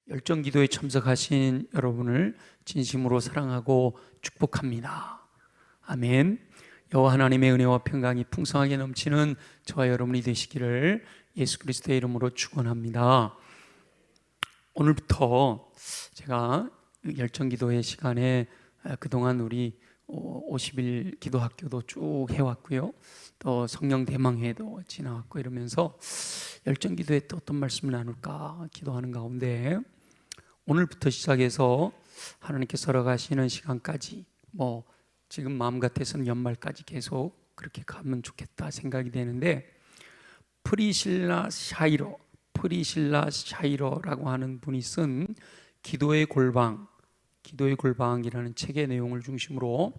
열정기도에 참석하신 여러분을 진심으로 사랑하고 축복합니다. 아멘. 여호와 하나님의 은혜와 평강이 풍성하게 넘치는 저와 여러분이 되시기를 예수 그리스도의 이름으로 축원합니다. 오늘부터 제가 열정기도의 시간에 그동안 우리 50일 기도학교도 쭉 해왔고요, 또 성령 대망회도 지나왔고 이러면서 열정기도에 또 어떤 말씀을 나눌까 기도하는 가운데 오늘부터 시작해서 하나님께서 허락하시는 시간까지 지금 마음 같아서는 연말까지 계속 그렇게 가면 좋겠다 생각이 되는데, 프리실라 샤이로라고 하는 분이 쓴 기도의 골방이라는 책의 내용을 중심으로,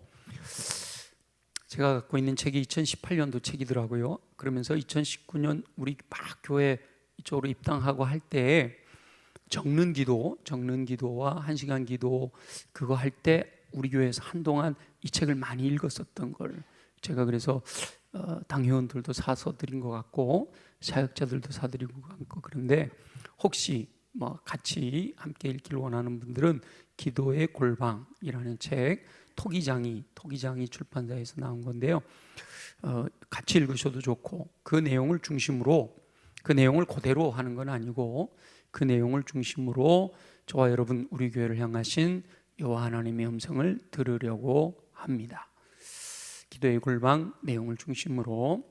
제가 갖고 있는 책이 2018년도 책이더라고요. 그러면서 2019년 우리 막 교회 이쪽으로 입당하고 할 때 적는 기도와 1시간 기도 그거 할 때 우리 교회에서 한동안 이 책을 많이 읽었었던 걸 제가 그래서 당회원들도 사서 드린 것 같고 사역자들도 사드리고 같고, 그런데 혹시 같이 함께 읽기를 원하는 분들은 기도의 골방이라는 책, 토기장이 출판사에서 나온 건데요, 같이 읽으셔도 좋고, 그 내용을 중심으로, 그 내용을 그대로 하는 건 아니고 그 내용을 중심으로 저와 여러분 우리 교회를 향하신 여호와 하나님의 음성을 들으려고 합니다. 기도의 골방 내용을 중심으로,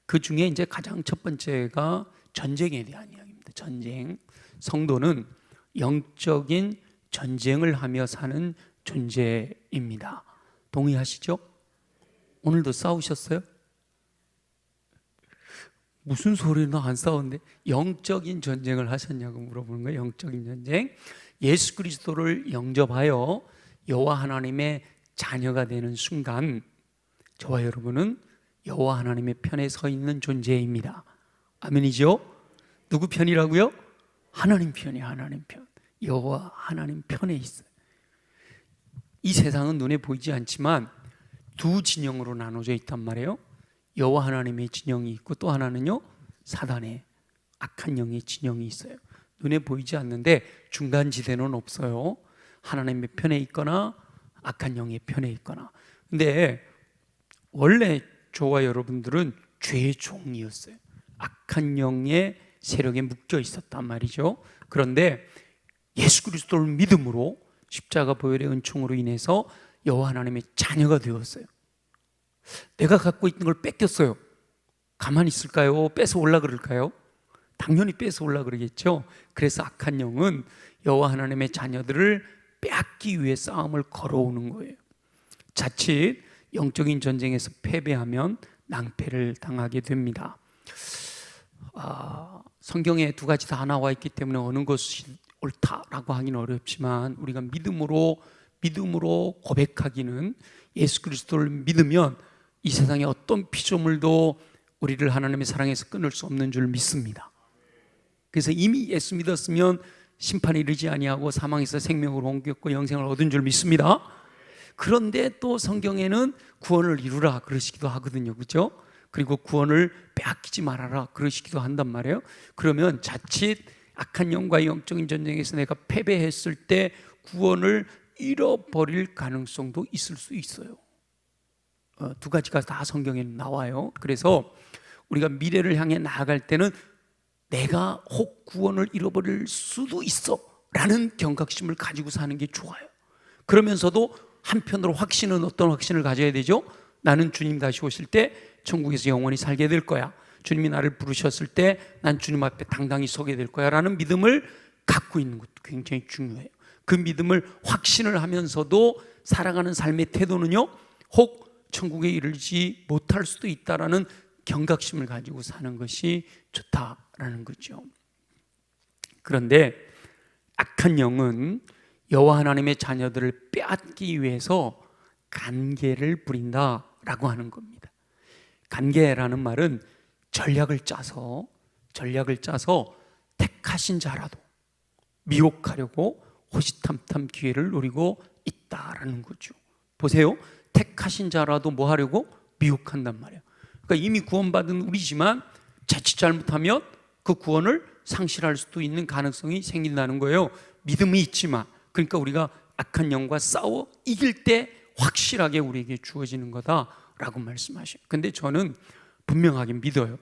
그 중에 이제 가장 첫 번째가 전쟁에 대한 이야기입니다. 전쟁. 성도는 영적인 전쟁을 하며 사는 존재입니다. 동의하시죠? 오늘도 싸우셨어요? 무슨 소리야, 나 안 싸웠는데. 영적인 전쟁을 하셨냐고 물어보는 거예요. 영적인 전쟁. 예수 그리스도를 영접하여 여호와 하나님의 자녀가 되는 순간 저와 여러분은 여호와 하나님의 편에 서 있는 존재입니다. 아멘이죠? 누구 편이라고요? 하나님 편이에요. 하나님 편. 여호와 하나님 편에 있어요. 이 세상은 눈에 보이지 않지만 두 진영으로 나눠져 있단 말이에요. 여호와 하나님의 진영이 있고, 또 하나는요 사단의 악한 영의 진영이 있어요. 눈에 보이지 않는데 중간지대는 없어요. 하나님의 편에 있거나 악한 영의 편에 있거나. 근데 원래 저와 여러분들은 죄의 종이었어요. 악한 영의 세력에 묶여 있었단 말이죠. 그런데 예수 그리스도를 믿음으로 십자가 보혈의 은총으로 인해서 여호와 하나님의 자녀가 되었어요. 내가 갖고 있는 걸 뺏겼어요. 가만히 있을까요? 뺏어올라 그럴까요? 당연히 뺏어올라 그러겠죠. 그래서 악한 영은 여호와 하나님의 자녀들을 빼앗기 위해 싸움을 걸어오는 거예요. 자칫 영적인 전쟁에서 패배하면 낭패를 당하게 됩니다. 성경에 두 가지 다 나와 있기 때문에 어느 것이 옳다라고 하기는 어렵지만, 우리가 믿음으로 고백하기는, 예수 그리스도를 믿으면 이 세상의 어떤 피조물도 우리를 하나님의 사랑에서 끊을 수 없는 줄 믿습니다. 그래서 이미 예수 믿었으면 심판에 이르지 아니하고 사망에서 생명으로 옮겼고 영생을 얻은 줄 믿습니다. 그런데 또 성경에는 구원을 이루라 그러시기도 하거든요. 그렇죠? 그리고 구원을 빼앗기지 말아라 그러시기도 한단 말이에요. 그러면 자칫 악한 영과의 영적인 전쟁에서 내가 패배했을 때 구원을 잃어버릴 가능성도 있을 수 있어요. 두 가지가 다 성경에 나와요. 그래서 우리가 미래를 향해 나아갈 때는 내가 혹 구원을 잃어버릴 수도 있어 라는 경각심을 가지고 사는 게 좋아요. 그러면서도 한편으로 확신은, 어떤 확신을 가져야 되죠? 나는 주님 다시 오실 때 천국에서 영원히 살게 될 거야. 주님이 나를 부르셨을 때 난 주님 앞에 당당히 서게 될 거야 라는 믿음을 갖고 있는 것도 굉장히 중요해요. 그 믿음을 확신을 하면서도 살아가는 삶의 태도는요, 혹 천국에 이르지 못할 수도 있다라는 경각심을 가지고 사는 것이 좋다라는 거죠. 그런데 악한 영은 여호와 하나님의 자녀들을 빼앗기 위해서 간계를 부린다라고 하는 겁니다. 간계라는 말은 전략을 짜서 택하신 자라도 미혹하려고 호시탐탐 기회를 노리고 있다라는 거죠. 보세요. 택하신 자라도 뭐 하려고? 미혹한단 말이에요. 그러니까 이미 구원받은 우리지만 자칫 잘못하면 그 구원을 상실할 수도 있는 가능성이 생긴다는 거예요. 믿음이 있지만, 그러니까 우리가 악한 영과 싸워 이길 때 확실하게 우리에게 주어지는 거다라고 말씀하셔요. 근데 저는 분명하게 믿어요.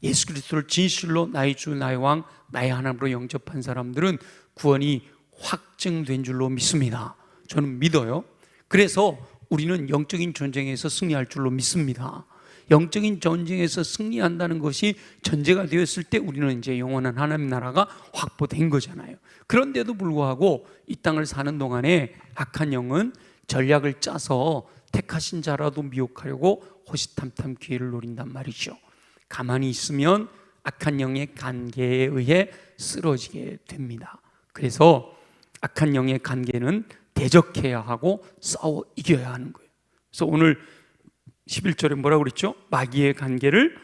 예수 그리스도를 진실로 나의 주, 나의 왕, 나의 하나님으로 영접한 사람들은 구원이 확증된 줄로 믿습니다. 저는 믿어요. 그래서 우리는 영적인 전쟁에서 승리할 줄로 믿습니다. 영적인 전쟁에서 승리한다는 것이 전제가 되었을 때 우리는 이제 영원한 하나님 나라가 확보된 거잖아요. 그런데도 불구하고 이 땅을 사는 동안에 악한 영은 전략을 짜서 택하신 자라도 미혹하려고 호시탐탐 기회를 노린단 말이죠. 가만히 있으면 악한 영의 관계에 의해 쓰러지게 됩니다. 그래서 악한 영의 관계는 대적해야 하고 싸워 이겨야 하는 거예요. 그래서 오늘 11절에 뭐라고 그랬죠? 마귀의 관계를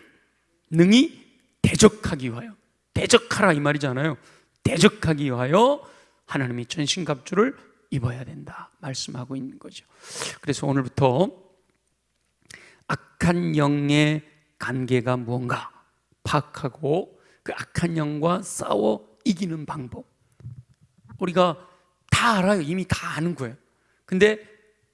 능히 대적하기 위하여, 대적하라 이 말이잖아요. 대적하기 위하여 하나님의 전신갑주를 입어야 된다 말씀하고 있는 거죠. 그래서 오늘부터 악한 영의 관계가 무언가 파악하고 그 악한 영과 싸워 이기는 방법, 우리가 다 알아요. 이미 다 아는 거예요. 근데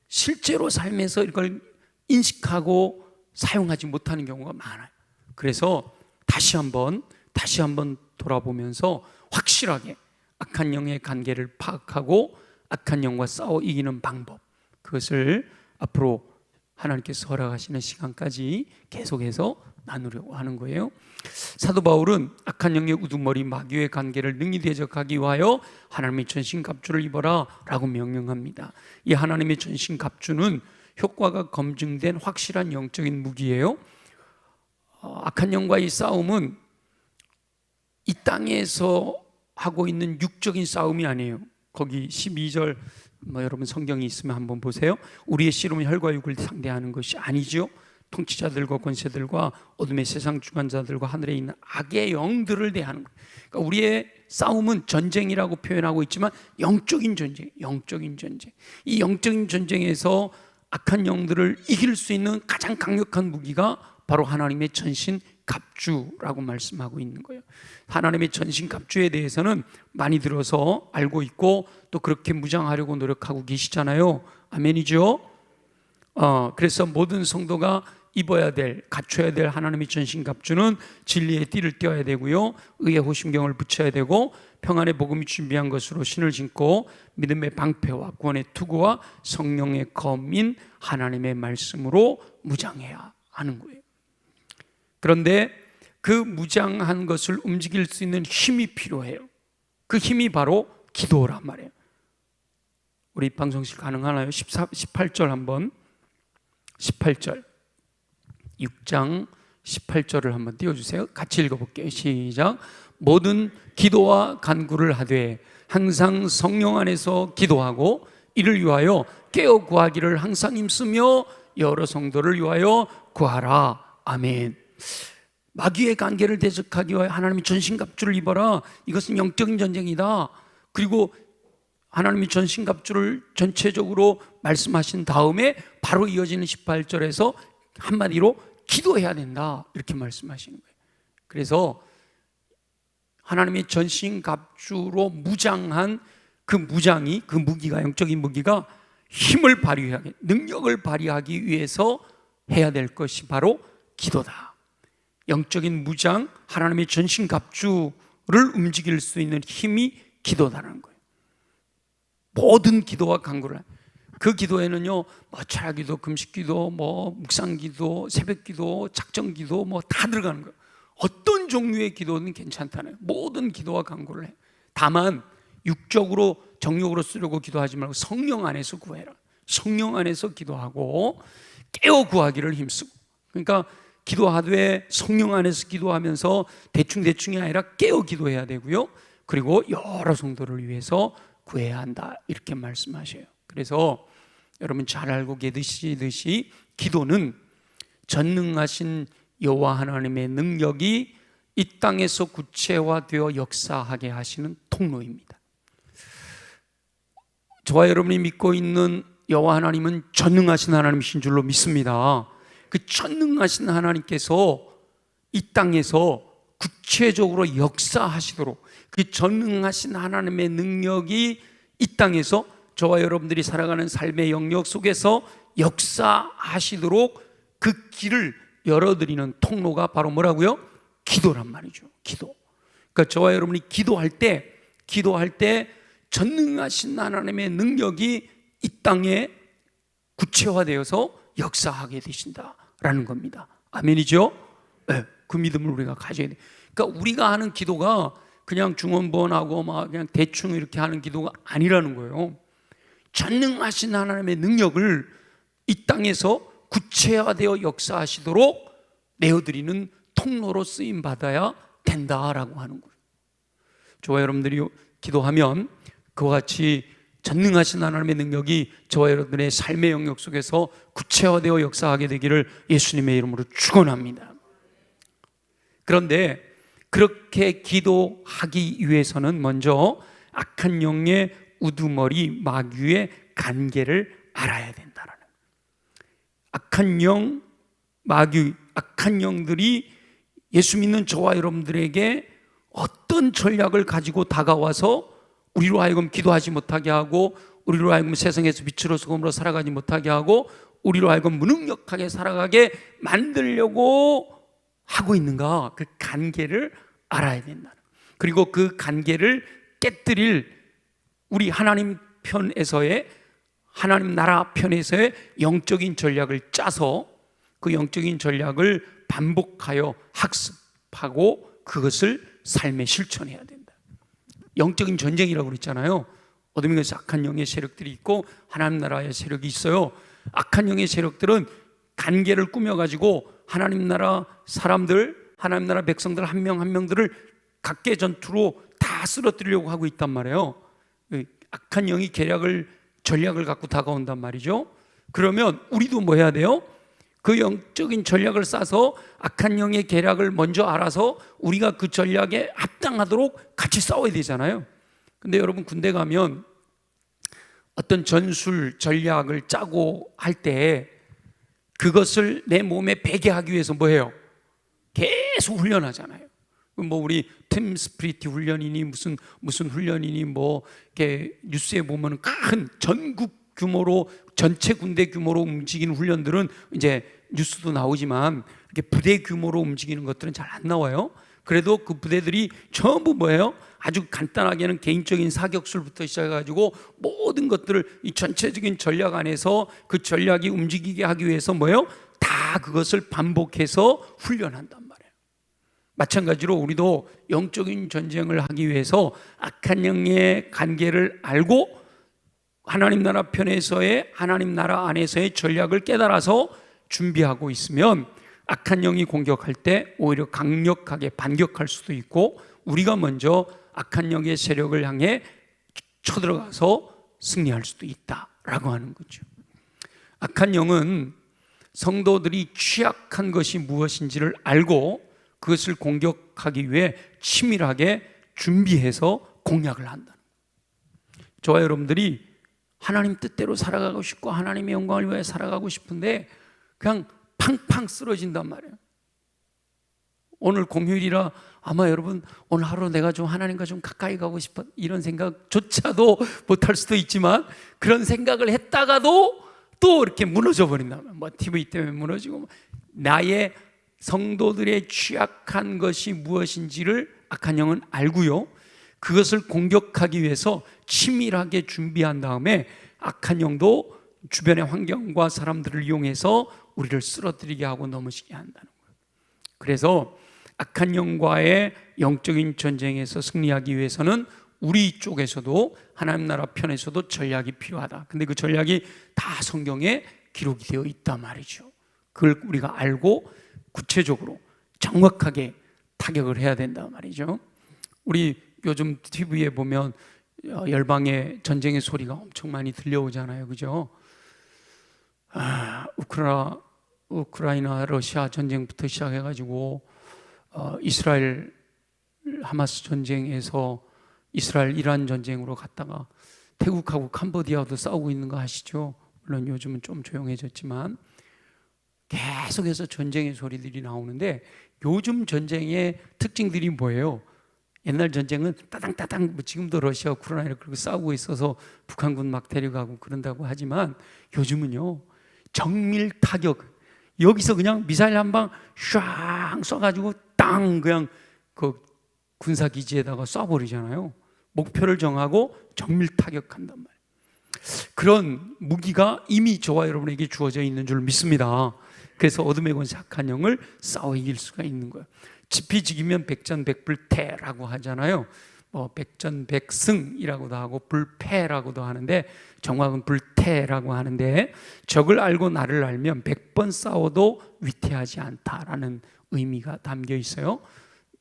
실제로 삶에서 이걸 인식하고 사용하지 못하는 경우가 많아요. 그래서 다시 한번 돌아보면서 확실하게 악한 영의 관계를 파악하고 악한 영과 싸워 이기는 방법, 그것을 앞으로 하나님께서 허락하시는 시간까지 계속해서 나누려고 하는 거예요. 사도 바울은 악한 영의 우두머리 마귀의 관계를 능히 대적하기 위하여 하나님의 전신갑주를 입어라 라고 명령합니다. 이 하나님의 전신갑주는 효과가 검증된 확실한 영적인 무기예요. 악한 영과의 싸움은 이 땅에서 하고 있는 육적인 싸움이 아니에요. 거기 12절 여러분 성경이 있으면 한번 보세요. 우리의 씨름은 혈과 육을 상대하는 것이 아니죠. 통치자들과 권세들과 어둠의 세상 주관자들과 하늘에 있는 악의 영들을 대하는 거예요. 그러니까 우리의 싸움은 전쟁이라고 표현하고 있지만 영적인 전쟁, 영적인 전쟁. 이 영적인 전쟁에서 악한 영들을 이길 수 있는 가장 강력한 무기가 바로 하나님의 전신 갑주라고 말씀하고 있는 거예요. 하나님의 전신 갑주에 대해서는 많이 들어서 알고 있고 또 그렇게 무장하려고 노력하고 계시잖아요. 아멘이죠? 그래서 모든 성도가 입어야 될, 갖춰야 될 하나님의 전신 갑주는 진리의 띠를 떼어야 되고요, 의의 호심경을 붙여야 되고, 평안의 복음이 준비한 것으로 신을 신고 믿음의 방패와 구원의 투구와 성령의 검인 하나님의 말씀으로 무장해야 하는 거예요. 그런데 그 무장한 것을 움직일 수 있는 힘이 필요해요. 그 힘이 바로 기도란 말이에요. 우리 방송실 가능하나요? 18절 한번, 18절 6장 18절을 한번 띄워주세요. 같이 읽어볼게요. 시작. 모든 기도와 간구를 하되 항상 성령 안에서 기도하고 이를 위하여 깨어 구하기를 항상 힘쓰며 여러 성도를 위하여 구하라. 아멘. 마귀의 관계를 대적하기 위하여 하나님의 전신갑주를 입어라. 이것은 영적인 전쟁이다. 그리고 하나님의 전신갑주를 전체적으로 말씀하신 다음에 바로 이어지는 18절에서 한마디로 기도해야 된다 이렇게 말씀하시는 거예요. 그래서 하나님의 전신갑주로 무장한 그 무장이, 그 무기가, 영적인 무기가 힘을 발휘하기, 능력을 발휘하기 위해서 해야 될 것이 바로 기도다. 영적인 무장, 하나님의 전신갑주를 움직일 수 있는 힘이 기도다라는 거예요. 모든 기도와 간구를, 그 기도에는요, 철학기도, 금식기도, 묵상기도, 새벽기도, 작정기도 다 들어가는 거예요. 어떤 종류의 기도는 괜찮다네요. 모든 기도와 간구를 해. 다만 육적으로 정욕으로 쓰려고 기도하지 말고 성령 안에서 구해라. 성령 안에서 기도하고 깨어 구하기를 힘쓰고. 그러니까 기도하되 성령 안에서 기도하면서 대충이 아니라 깨어 기도해야 되고요. 그리고 여러 성도를 위해서 구해야 한다 이렇게 말씀하셔요. 그래서 여러분 잘 알고 계시듯이 기도는 전능하신 여호와 하나님의 능력이 이 땅에서 구체화되어 역사하게 하시는 통로입니다. 저와 여러분이 믿고 있는 여호와 하나님은 전능하신 하나님이신 줄로 믿습니다. 그 전능하신 하나님께서 이 땅에서 구체적으로 역사하시도록 그 전능하신 하나님의 능력이 이 땅에서 저와 여러분들이 살아가는 삶의 영역 속에서 역사하시도록 그 길을 열어드리는 통로가 바로 뭐라고요? 기도란 말이죠. 기도. 그러니까 저와 여러분이 기도할 때 전능하신 하나님의 능력이 이 땅에 구체화되어서 역사하게 되신다라는 겁니다. 아멘이죠? 네, 그 믿음을 우리가 가져야 돼. 그러니까 우리가 하는 기도가 그냥 중언부언하고 막 그냥 대충 이렇게 하는 기도가 아니라는 거예요. 전능하신 하나님의 능력을 이 땅에서 구체화되어 역사하시도록 내어드리는 통로로 쓰임 받아야 된다라고 하는 거예요. 저와 여러분들이 기도하면 그와 같이 전능하신 하나님의 능력이 저와 여러분들의 삶의 영역 속에서 구체화되어 역사하게 되기를 예수님의 이름으로 축원합니다. 그런데 그렇게 기도하기 위해서는 먼저 악한 영의 우두머리 마귀의 관계를 알아야 된다라는 거예요. 악한 영, 마귀, 악한 영들이 예수 믿는 저와 여러분들에게 어떤 전략을 가지고 다가와서 우리로 하여금 기도하지 못하게 하고, 우리로 하여금 세상에서 빛으로 소금으로 살아가지 못하게 하고, 우리로 하여금 무능력하게 살아가게 만들려고 하고 있는가, 그 관계를 알아야 된다. 그리고 그 관계를 깨뜨릴 우리 하나님 편에서의, 하나님 나라 편에서의 영적인 전략을 짜서 그 영적인 전략을 반복하여 학습하고 그것을 삶에 실천해야 된다. 영적인 전쟁이라고 그랬잖아요. 어둠의 것이 악한 영의 세력들이 있고 하나님 나라의 세력이 있어요. 악한 영의 세력들은 관계를 꾸며가지고 하나님 나라 사람들, 하나님 나라 백성들 한 명 한 명들을 각계 전투로 다 쓰러뜨리려고 하고 있단 말이에요. 악한 영이 전략을 갖고 다가온단 말이죠. 그러면 우리도 뭐 해야 돼요? 그 영적인 전략을 싸서 악한 영의 계략을 먼저 알아서 우리가 그 전략에 합당하도록 같이 싸워야 되잖아요. 근데 여러분 군대 가면 어떤 전술 전략을 짜고 할 때 그것을 내 몸에 배게 하기 위해서 뭐 해요? 계속 훈련하잖아요. 뭐 우리 팀 스피릿 훈련이니 무슨 훈련이니 뭐 이렇게 뉴스에 보면 큰 전국 규모로 전체 군대 규모로 움직이는 훈련들은 이제 뉴스도 나오지만 이렇게 부대 규모로 움직이는 것들은 잘 안 나와요. 그래도 그 부대들이 전부 뭐예요? 아주 간단하게는 개인적인 사격술부터 시작해가지고 모든 것들을 이 전체적인 전략 안에서 그 전략이 움직이게 하기 위해서 뭐예요? 다 그것을 반복해서 훈련한단 말이에요. 마찬가지로 우리도 영적인 전쟁을 하기 위해서 악한 영의 관계를 알고 하나님 나라 편에서의, 하나님 나라 안에서의 전략을 깨달아서 준비하고 있으면 악한 영이 공격할 때 오히려 강력하게 반격할 수도 있고, 우리가 먼저 악한 영의 세력을 향해 쳐들어가서 승리할 수도 있다라고 하는 거죠. 악한 영은 성도들이 취약한 것이 무엇인지를 알고 그것을 공격하기 위해 치밀하게 준비해서 공략을 한다는 거예요. 저와 여러분들이 하나님 뜻대로 살아가고 싶고 하나님의 영광을 위해 살아가고 싶은데 그냥 팡팡 쓰러진단 말이에요. 오늘 공휴일이라 아마 여러분 오늘 하루 내가 좀 하나님과 좀 가까이 가고 싶어 이런 생각조차도 못할 수도 있지만, 그런 생각을 했다가도 또 이렇게 무너져 버린다면, 뭐 TV 때문에 무너지고, 나의 성도들의 취약한 것이 무엇인지를 악한 영은 알고요, 그것을 공격하기 위해서 치밀하게 준비한 다음에 악한 영도 주변의 환경과 사람들을 이용해서 우리를 쓰러뜨리게 하고 넘어지게 한다는 거예요. 그래서 악한 영과의 영적인 전쟁에서 승리하기 위해서는 우리 쪽에서도 하나님 나라 편에서도 전략이 필요하다. 근데 그 전략이 다 성경에 기록이 되어 있단 말이죠. 그걸 우리가 알고 구체적으로 정확하게 타격을 해야 된단 말이죠. 우리 요즘 TV에 보면 열방의 전쟁의 소리가 엄청 많이 들려오잖아요, 그죠? 우크라이나 러시아 전쟁부터 시작해가지고 이스라엘 하마스 전쟁에서 이스라엘 이란 전쟁으로 갔다가 태국하고 캄보디아도 싸우고 있는 거 아시죠? 물론 요즘은 좀 조용해졌지만 계속해서 전쟁의 소리들이 나오는데 요즘 전쟁의 특징들이 뭐예요? 옛날 전쟁은 따당따당, 뭐 지금도 러시아 우크라이나 그렇게 싸우고 있어서 북한군 막 데려가고 그런다고 하지만 요즘은요 정밀 타격, 여기서 그냥 미사일 한 방 쫙 쏴가지고 땅 그냥 그 군사기지에다가 쏴버리잖아요. 목표를 정하고 정밀 타격한단 말이에요. 그런 무기가 이미 저와 여러분에게 주어져 있는 줄 믿습니다. 그래서 어둠의 권세 악한 영을 싸워 이길 수가 있는 거예요. 지피지기면 백전백불태라고 하잖아요. 백전백승이라고도 하고 불패라고도 하는데 정확은 불태라고 하는데, 적을 알고 나를 알면 100번 싸워도 위태하지 않다라는 의미가 담겨 있어요.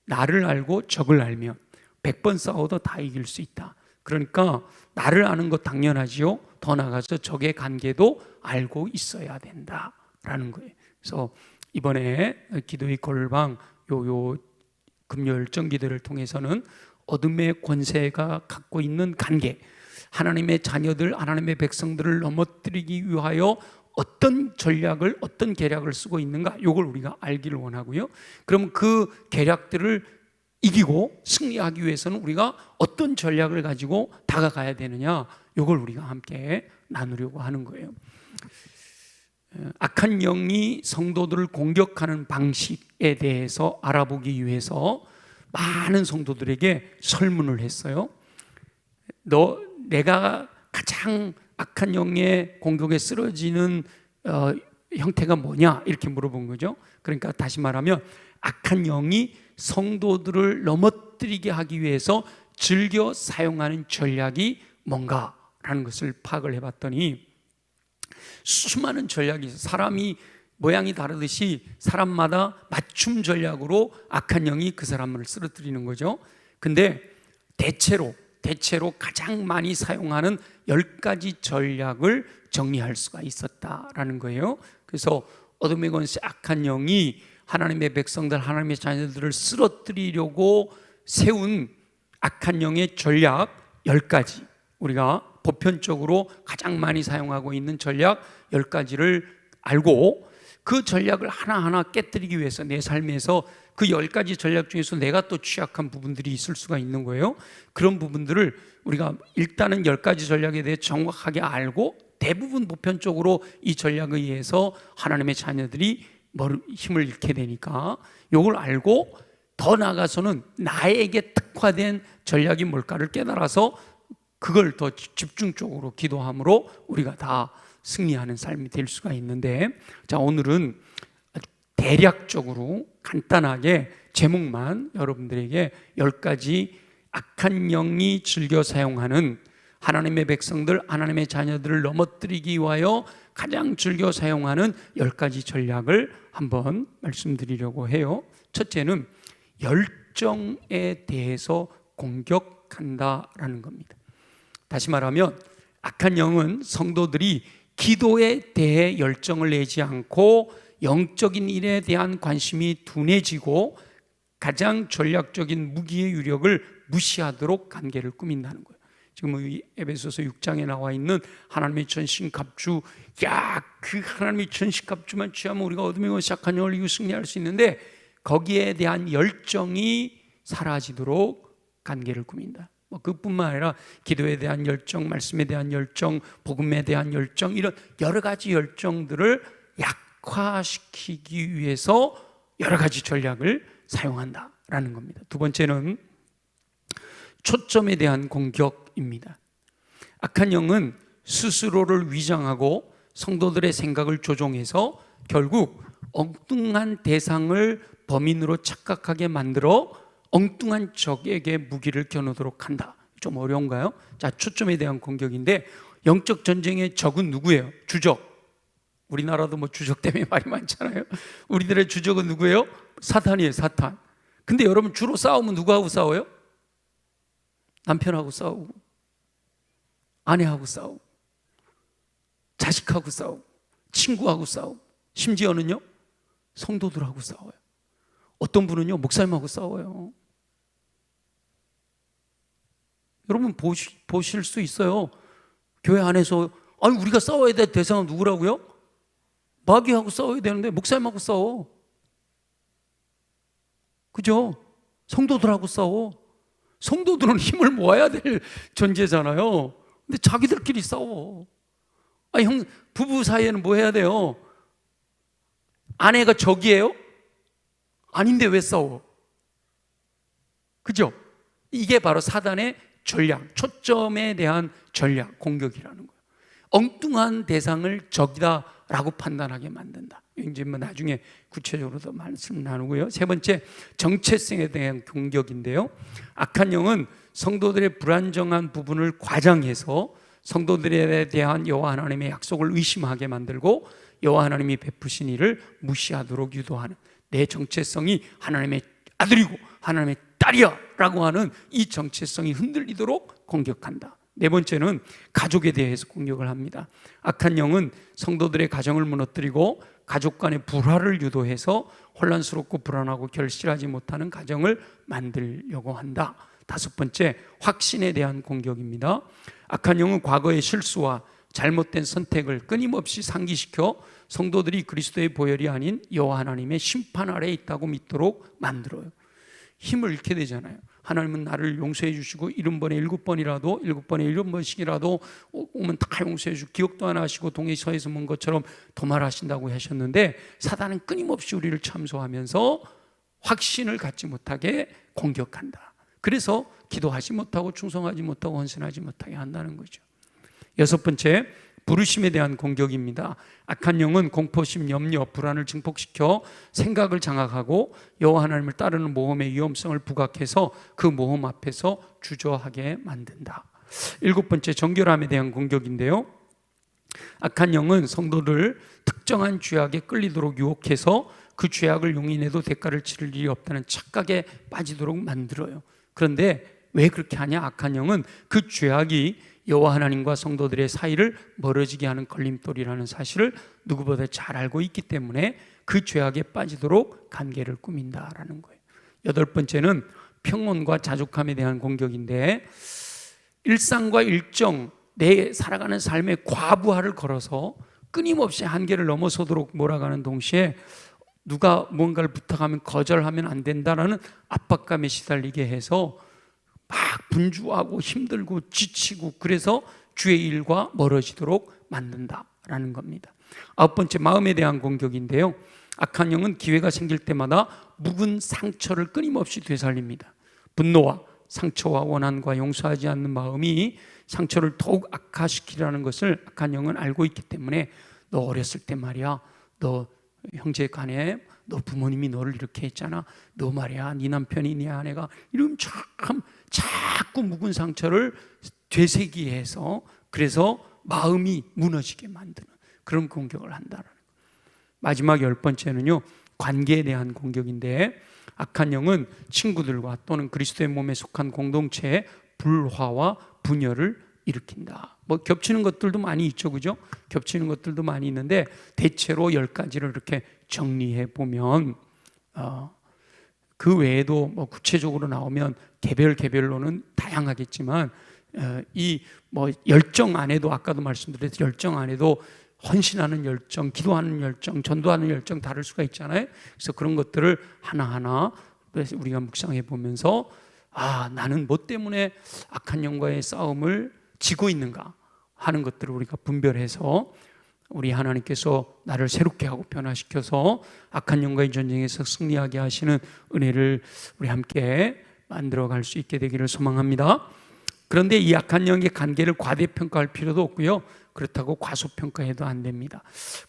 나를 알고 적을 알면 100번 싸워도 다 이길 수 있다. 그러니까 나를 아는 것 당연하지요. 더 나아가서 적의 관계도 알고 있어야 된다라는 거예요. 그래서 이번에 기도의 골방 요 금요일 정기들을 통해서는 어둠의 권세가 갖고 있는 관계, 하나님의 자녀들, 하나님의 백성들을 넘어뜨리기 위하여 어떤 전략을, 어떤 계략을 쓰고 있는가, 이걸 우리가 알기를 원하고요. 그럼 그 계략들을 이기고 승리하기 위해서는 우리가 어떤 전략을 가지고 다가가야 되느냐, 이걸 우리가 함께 나누려고 하는 거예요. 악한 영이 성도들을 공격하는 방식에 대해서 알아보기 위해서 많은 성도들에게 설문을 했어요. 내가 가장 악한 영의 공격에 쓰러지는 형태가 뭐냐, 이렇게 물어본 거죠. 그러니까 다시 말하면 악한 영이 성도들을 넘어뜨리게 하기 위해서 즐겨 사용하는 전략이 뭔가라는 것을 파악을 해봤더니 수많은 전략이 있어요. 사람이 모양이 다르듯이 사람마다 맞춤 전략으로 악한 영이 그 사람을 쓰러뜨리는 거죠. 근데 대체로 가장 많이 사용하는 10가지 전략을 정리할 수가 있었다라는 거예요. 그래서 어둠의 권세 악한 영이 하나님의 백성들, 하나님의 자녀들을 쓰러뜨리려고 세운 악한 영의 전략 10가지, 우리가 보편적으로 가장 많이 사용하고 있는 전략 10가지를 알고 그 전략을 하나하나 깨뜨리기 위해서 내 삶에서 그 10가지 전략 중에서 내가 또 취약한 부분들이 있을 수가 있는 거예요. 그런 부분들을 우리가 일단은 10가지 전략에 대해 정확하게 알고, 대부분 보편적으로 이 전략에 의해서 하나님의 자녀들이 힘을 잃게 되니까 이걸 알고 더 나아가서는 나에게 특화된 전략이 뭘까를 깨달아서 그걸 더 집중적으로 기도함으로 우리가 다 승리하는 삶이 될 수가 있는데, 자, 오늘은 대략적으로 간단하게 제목만 여러분들에게 10가지 악한 영이 즐겨 사용하는, 하나님의 백성들, 하나님의 자녀들을 넘어뜨리기 위하여 가장 즐겨 사용하는 10가지 전략을 한번 말씀드리려고 해요. 첫째는 열정에 대해서 공격한다라는 겁니다. 다시 말하면 악한 영은 성도들이 기도에 대해 열정을 내지 않고 영적인 일에 대한 관심이 둔해지고 가장 전략적인 무기의 유력을 무시하도록 관계를 꾸민다는 거예요. 지금 이 에베소서 6장에 나와 있는 하나님의 전신갑주, 그 하나님의 전신갑주만 취하면 우리가 어둠의 권세 악한 영을 이기고 승리할 수 있는데, 거기에 대한 열정이 사라지도록 관계를 꾸민다. 그뿐만 아니라 기도에 대한 열정, 말씀에 대한 열정, 복음에 대한 열정, 이런 여러 가지 열정들을 약화시키기 위해서 여러 가지 전략을 사용한다라는 겁니다. 두 번째는 초점에 대한 공격입니다. 악한 영은 스스로를 위장하고 성도들의 생각을 조종해서 결국 엉뚱한 대상을 범인으로 착각하게 만들어 엉뚱한 적에게 무기를 겨누도록 한다. 좀 어려운가요? 자, 초점에 대한 공격인데, 영적 전쟁의 적은 누구예요? 주적. 우리나라도 뭐 주적 때문에 말이 많잖아요. 우리들의 주적은 누구예요? 사탄이에요, 사탄. 근데 여러분, 주로 싸우면 누구하고 싸워요? 남편하고 싸우고, 아내하고 싸우고, 자식하고 싸우고, 친구하고 싸우고, 심지어는요 성도들하고 싸워요. 어떤 분은요 목사님하고 싸워요. 여러분 보실 수 있어요. 교회 안에서, 아니 우리가 싸워야 될 대상은 누구라고요? 마귀하고 싸워야 되는데 목사님하고 싸워. 그죠? 성도들하고 싸워. 성도들은 힘을 모아야 될 존재잖아요. 근데 자기들끼리 싸워. 부부 사이에는 뭐 해야 돼요? 아내가 적이에요? 아닌데 왜 싸워? 그죠? 이게 바로 사단의 전략, 초점에 대한 전략, 공격이라는 거예요. 엉뚱한 대상을 적이다라고 판단하게 만든다. 이제 뭐 나중에 구체적으로 더 말씀 나누고요. 세 번째, 정체성에 대한 공격인데요. 악한 영은 성도들의 불안정한 부분을 과장해서 성도들에 대한 여호와 하나님의 약속을 의심하게 만들고 여호와 하나님이 베푸신 일을 무시하도록 유도하는, 내 정체성이 하나님의 아들이고 하나님의 딸이야 라고 하는 이 정체성이 흔들리도록 공격한다. 네 번째는 가족에 대해서 공격을 합니다. 악한 영은 성도들의 가정을 무너뜨리고 가족 간의 불화를 유도해서 혼란스럽고 불안하고 결실하지 못하는 가정을 만들려고 한다. 다섯 번째, 확신에 대한 공격입니다. 악한 영은 과거의 실수와 잘못된 선택을 끊임없이 상기시켜 성도들이 그리스도의 보혈이 아닌 여호와 하나님의 심판 아래에 있다고 믿도록 만들어요. 힘을 잃게 되잖아요. 하나님은 나를 용서해 주시고 70번에 7번이라도 7번에 7번씩이라도 오면 다 용서해 주고 기억도 안 하시고 동해서에서 먼 것처럼 도말하신다고 하셨는데, 사단은 끊임없이 우리를 참소하면서 확신을 갖지 못하게 공격한다. 그래서 기도하지 못하고 충성하지 못하고 헌신하지 못하게 한다는 거죠. 여섯 번째, 부르심에 대한 공격입니다. 악한 영은 공포심, 염려, 불안을 증폭시켜 생각을 장악하고 여호와 하나님을 따르는 모험의 위험성을 부각해서 그 모험 앞에서 주저하게 만든다. 일곱 번째, 정결함에 대한 공격인데요. 악한 영은 성도를 특정한 죄악에 끌리도록 유혹해서 그 죄악을 용인해도 대가를 치를 일이 없다는 착각에 빠지도록 만들어요. 그런데 왜 그렇게 하냐? 악한 영은 그 죄악이 여호와 하나님과 성도들의 사이를 멀어지게 하는 걸림돌이라는 사실을 누구보다 잘 알고 있기 때문에 그 죄악에 빠지도록 관계를 꾸민다라는 거예요. 여덟 번째는 평온과 자족함에 대한 공격인데, 일상과 일정, 내 살아가는 삶의 과부하를 걸어서 끊임없이 한계를 넘어서도록 몰아가는 동시에 누가 무언가를 부탁하면 거절하면 안 된다라는 압박감에 시달리게 해서 막 분주하고 힘들고 지치고, 그래서 주의 일과 멀어지도록 만든다라는 겁니다. 아홉 번째, 마음에 대한 공격인데요. 악한 영은 기회가 생길 때마다 묵은 상처를 끊임없이 되살립니다. 분노와 상처와 원한과 용서하지 않는 마음이 상처를 더욱 악화시키라는 것을 악한 영은 알고 있기 때문에, 너 어렸을 때 말이야, 너 형제 간에 너 부모님이 너를 이렇게 했잖아, 너 말이야, 네 남편이 네 아내가 이러면 참 자꾸 묵은 상처를 되새기해서, 그래서 마음이 무너지게 만드는 그런 공격을 한다는 거예요. 마지막 열 번째는요, 관계에 대한 공격인데, 악한 영은 친구들과 또는 그리스도의 몸에 속한 공동체의 불화와 분열을 일으킨다. 뭐 겹치는 것들도 많이 있죠, 그죠? 겹치는 것들도 많이 있는데 대체로 10가지를 이렇게 정리해 보면 그 외에도 뭐 구체적으로 나오면 개별로는 다양하겠지만, 이 뭐 열정 안에도, 아까도 말씀드렸듯이 열정 안에도 헌신하는 열정, 기도하는 열정, 전도하는 열정 다를 수가 있잖아요. 그래서 그런 것들을 하나하나 우리가 묵상해 보면서, 나는 뭐 때문에 악한 영과의 싸움을 지고 있는가 하는 것들을 우리가 분별해서 우리 하나님께서 나를 새롭게 하고 변화시켜서 악한 영과의 전쟁에서 승리하게 하시는 은혜를 우리 함께 만들어갈 수 있게 되기를 소망합니다. 그런데 이 악한 영의 관계를 과대평가할 필요도 없고요, 그렇다고 과소평가해도 안 됩니다.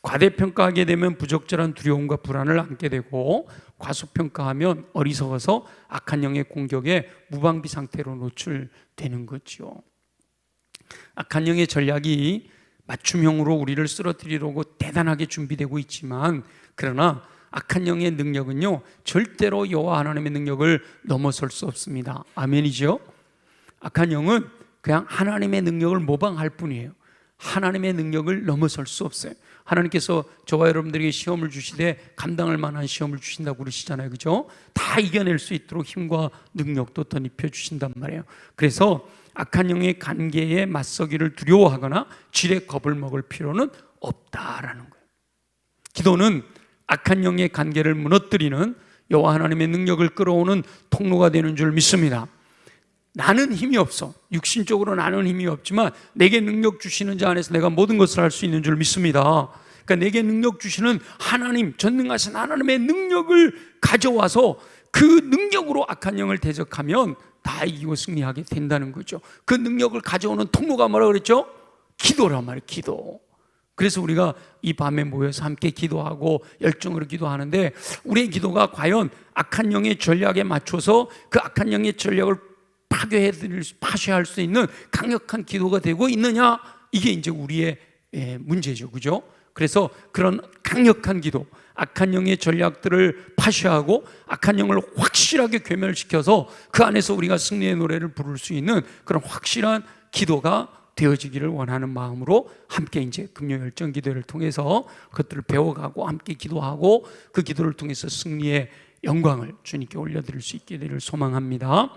과대평가하게 되면 부적절한 두려움과 불안을 안게 되고, 과소평가하면 어리석어서 악한 영의 공격에 무방비 상태로 노출되는 거죠. 악한 영의 전략이 맞춤형으로 우리를 쓰러뜨리려고 대단하게 준비되고 있지만, 그러나 악한 영의 능력은요, 절대로 여호와 하나님의 능력을 넘어설 수 없습니다. 아멘이죠? 악한 영은 그냥 하나님의 능력을 모방할 뿐이에요. 하나님의 능력을 넘어설 수 없어요. 하나님께서 저와 여러분들에게 시험을 주시되 감당할 만한 시험을 주신다고 그러시잖아요, 그죠? 다 이겨낼 수 있도록 힘과 능력도 더 입혀주신단 말이에요. 그래서 악한 영의 관계에 맞서기를 두려워하거나 지레 겁을 먹을 필요는 없다라는 거예요. 기도는 악한 영의 관계를 무너뜨리는 여호와 하나님의 능력을 끌어오는 통로가 되는 줄 믿습니다. 나는 힘이 없어. 육신적으로 나는 힘이 없지만 내게 능력 주시는 자 안에서 내가 모든 것을 할 수 있는 줄 믿습니다. 그러니까 내게 능력 주시는 하나님, 전능하신 하나님의 능력을 가져와서 그 능력으로 악한 영을 대적하면 다 이기고 승리하게 된다는 거죠. 그 능력을 가져오는 통로가 뭐라고 그랬죠? 기도란 말이에요. 기도. 그래서 우리가 이 밤에 모여서 함께 기도하고 열정으로 기도하는데, 우리의 기도가 과연 악한 영의 전략에 맞춰서 그 악한 영의 전략을 파괴할 수 있는 강력한 기도가 되고 있느냐, 이게 이제 우리의 문제죠. 그죠? 그래서 그런 강력한 기도, 악한 영의 전략들을 파괴하고 악한 영을 확실하게 괴멸시켜서 그 안에서 우리가 승리의 노래를 부를 수 있는 그런 확실한 기도가 되어지기를 원하는 마음으로 함께 이제 금요 열정 기도를 통해서 그것들을 배워가고 함께 기도하고 그 기도를 통해서 승리의 영광을 주님께 올려드릴 수 있게 되기를 소망합니다.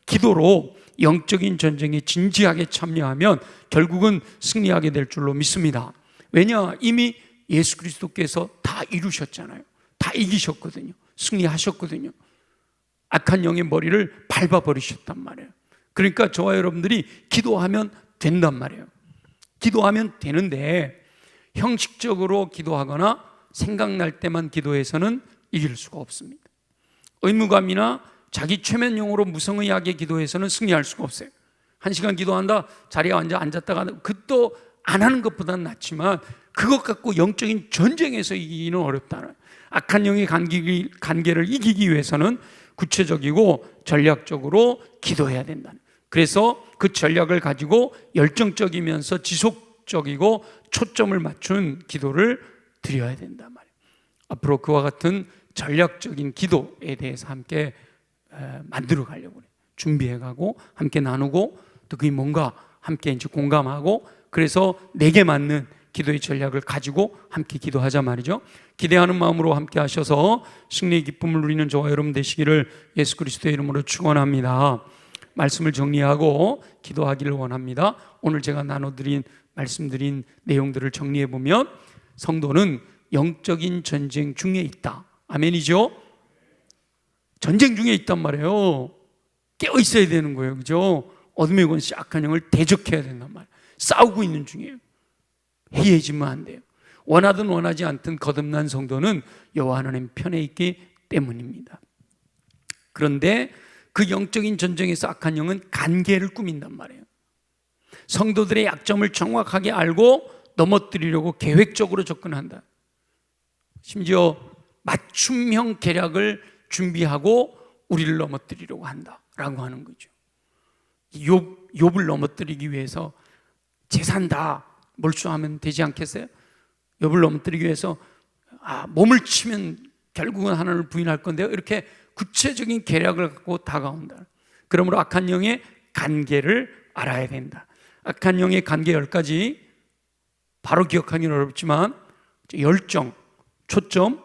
기도로 영적인 전쟁에 진지하게 참여하면 결국은 승리하게 될 줄로 믿습니다. 왜냐? 이미 예수 그리스도께서 다 이루셨잖아요. 다 이기셨거든요. 승리하셨거든요. 악한 영의 머리를 밟아버리셨단 말이에요. 그러니까 저와 여러분들이 기도하면 된단 말이에요. 기도하면 되는데 형식적으로 기도하거나 생각날 때만 기도해서는 이길 수가 없습니다. 의무감이나 자기 최면용으로 무성의하게 기도해서는 승리할 수가 없어요. 1시간 기도한다, 자리에 앉았다가 그것도 안 하는 것보다는 낫지만 그것 갖고 영적인 전쟁에서 이기기는 어렵다는, 악한 영의 관계를 이기기 위해서는 구체적이고 전략적으로 기도해야 된다는, 그래서 그 전략을 가지고 열정적이면서 지속적이고 초점을 맞춘 기도를 드려야 된단 말이에요. 앞으로 그와 같은 전략적인 기도에 대해서 함께 만들어 가려고 해요. 준비해 가고 함께 나누고 또 그게 뭔가 함께 이제 공감하고, 그래서 내게 맞는 기도의 전략을 가지고 함께 기도하자 말이죠. 기대하는 마음으로 함께 하셔서 승리의 기쁨을 누리는 저와 여러분 되시기를 예수 그리스도의 이름으로 축원합니다. 말씀을 정리하고 기도하기를 원합니다. 오늘 제가 말씀드린 내용들을 정리해 보면, 성도는 영적인 전쟁 중에 있다. 아멘이죠? 전쟁 중에 있단 말이에요. 깨어 있어야 되는 거예요. 그죠? 어둠의 권세, 악한 영을 대적해야 된단 말이에요. 싸우고 있는 중이에요. 해이해지면 안 돼요. 원하든 원하지 않든 거듭난 성도는 여호와 하나님 편에 있기 때문입니다. 그런데 그 영적인 전쟁에서 악한 영은 관계를 꾸민단 말이에요. 성도들의 약점을 정확하게 알고 넘어뜨리려고 계획적으로 접근한다. 심지어 맞춤형 계략을 준비하고 우리를 넘어뜨리려고 한다라고 하는 거죠. 욥을 넘어뜨리기 위해서 재산 다 몰수하면 되지 않겠어요? 욥을 넘어뜨리기 위해서 몸을 치면 결국은 하나님을 부인할 건데요, 이렇게 구체적인 계략을 갖고 다가온다. 그러므로 악한 영의 관계를 알아야 된다. 악한 영의 관계 10가지 바로 기억하기는 어렵지만, 열정, 초점,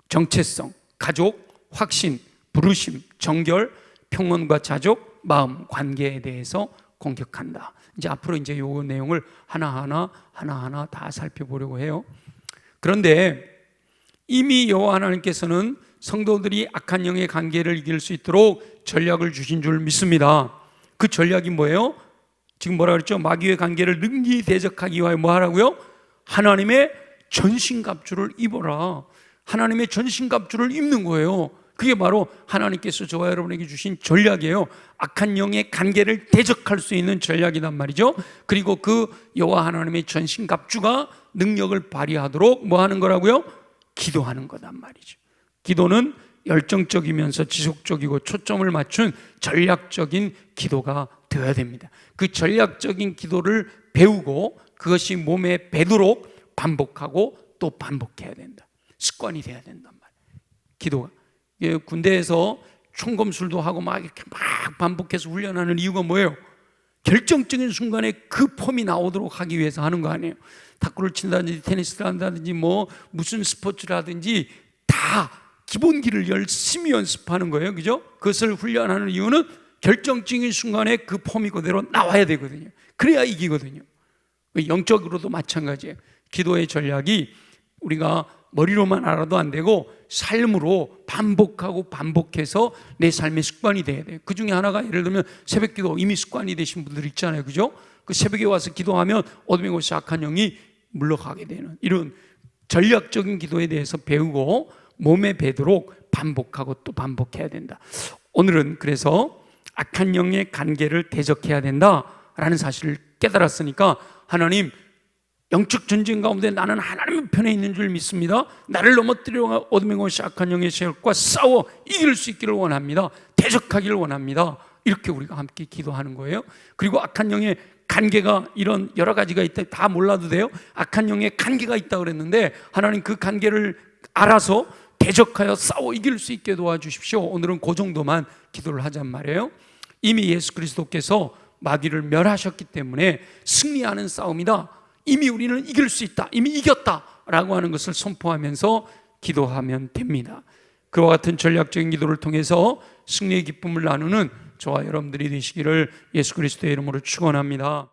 정체성, 가족, 확신, 부르심, 정결, 평온과 자족, 마음, 관계에 대해서 공격한다. 이제 앞으로 이제 요 내용을 하나하나 다 살펴보려고 해요. 그런데 이미 여호와 하나님께서는 성도들이 악한 영의 관계를 이길 수 있도록 전략을 주신 줄 믿습니다. 그 전략이 뭐예요? 지금 뭐라 그랬죠? 마귀의 관계를 능히 대적하기 위하여 뭐 하라고요? 하나님의 전신갑주를 입어라. 하나님의 전신갑주를 입는 거예요. 그게 바로 하나님께서 저와 여러분에게 주신 전략이에요. 악한 영의 관계를 대적할 수 있는 전략이란 말이죠. 그리고 그 여호와 하나님의 전신갑주가 능력을 발휘하도록 뭐 하는 거라고요? 기도하는 거단 말이죠. 기도는 열정적이면서 지속적이고 초점을 맞춘 전략적인 기도가 되어야 됩니다. 그 전략적인 기도를 배우고 그것이 몸에 배도록 반복하고 또 반복해야 된다. 습관이 돼야 된단 말이에요. 기도가 군대에서 총검술도 하고 막 이렇게 막 반복해서 훈련하는 이유가 뭐예요? 결정적인 순간에 그 폼이 나오도록 하기 위해서 하는 거 아니에요? 탁구를 친다든지 테니스를 한다든지 뭐 무슨 스포츠를 하든지 다 기본기를 열심히 연습하는 거예요. 그죠? 그것을 훈련하는 이유는 결정적인 순간에 그 폼이 그대로 나와야 되거든요. 그래야 이기거든요. 영적으로도 마찬가지예요. 기도의 전략이 우리가 머리로만 알아도 안 되고 삶으로 반복하고 반복해서 내 삶의 습관이 돼야 돼요. 그 중에 하나가 예를 들면 새벽 기도 이미 습관이 되신 분들 있잖아요. 그죠? 그 새벽에 와서 기도하면 어둠의 곳이 악한 영이 물러가게 되는 이런 전략적인 기도에 대해서 배우고 몸에 배도록 반복하고 또 반복해야 된다. 오늘은 그래서 악한 영의 관계를 대적해야 된다라는 사실을 깨달았으니까 하나님, 영적 전쟁 가운데 나는 하나님 편에 있는 줄 믿습니다. 나를 넘어뜨려 어둠의 곳이 악한 영의 세력과 싸워 이길 수 있기를 원합니다. 대적하기를 원합니다. 이렇게 우리가 함께 기도하는 거예요. 그리고 악한 영의 관계가 이런 여러 가지가 있다. 다 몰라도 돼요. 악한 영의 관계가 있다 그랬는데 하나님 그 관계를 알아서 대적하여 싸워 이길 수 있게 도와주십시오. 오늘은 그 정도만 기도를 하잔 말이에요. 이미 예수 그리스도께서 마귀를 멸하셨기 때문에 승리하는 싸움이다. 이미 우리는 이길 수 있다. 이미 이겼다라고 하는 것을 선포하면서 기도하면 됩니다. 그와 같은 전략적인 기도를 통해서 승리의 기쁨을 나누는 저와 여러분들이 되시기를 예수 그리스도의 이름으로 축원합니다.